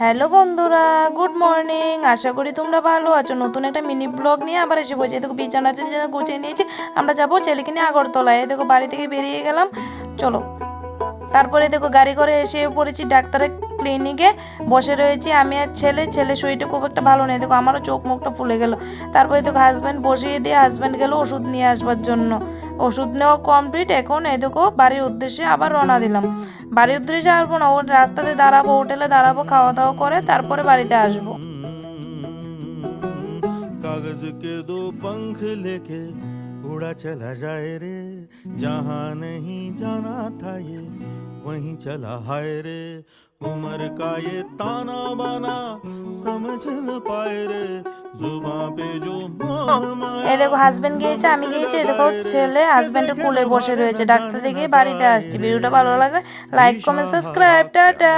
Hello বন্ধুরা, good morning. আশা করি তোমরা ভালো আছো। নতুন একটা মিনি ব্লগ নিয়ে আবার এসে বসে। দেখো বিছানা টিছানা গুছিয়ে নিয়েছি। আমরা যাবো ছেলেকে নিয়ে আগরতলায়। দেখো বাড়ি থেকে বেরিয়ে গেলাম, চলো। তারপরে দেখো গাড়ি করে এসে পড়েছি ডাক্তারের ক্লিনিকে। বসে রয়েছি আমি আর ছেলে। ছেলে শরীরটা খুব একটা ভালো নেই, দেখো আমারও চোখ মুখটা ফুলে গেল। তারপরে দেখো হাজব্যান্ড বসিয়ে দিয়ে হাজব্যান্ড গেল ওষুধ নিয়ে আসবার জন্য। ওষুধ নেওয়া কমপ্লিট। এখন এই দেখো বাড়ির উদ্দেশ্যে আবার রওনা দিলাম। বাড়ির উদ্দেশ্যে আসবো না, ওর রাস্তাতে দাঁড়াবো, হোটেলে দাঁড়াবো, খাওয়া দাওয়া করে তারপরে বাড়িতে আসবো। कागज के दो पंख लेके उड़ा चला जाए रे, जहाँ नहीं जाना था ये वहीं चला हाय रे। उम्र का ये ताना बाना समझ न पाए रे, जुबां पे जो এই দেখো হাজবেন্ড গিয়েছে, আমি গিয়েছি। এই দেখো ছেলে হাজবেন্ডের কোলে বসে রয়েছে। ডাক্তার থেকে বাড়িতে আসছি। ভিডিওটা ভালো লাগলে লাইক কমেন্ট সাবস্ক্রাইব, টাটা।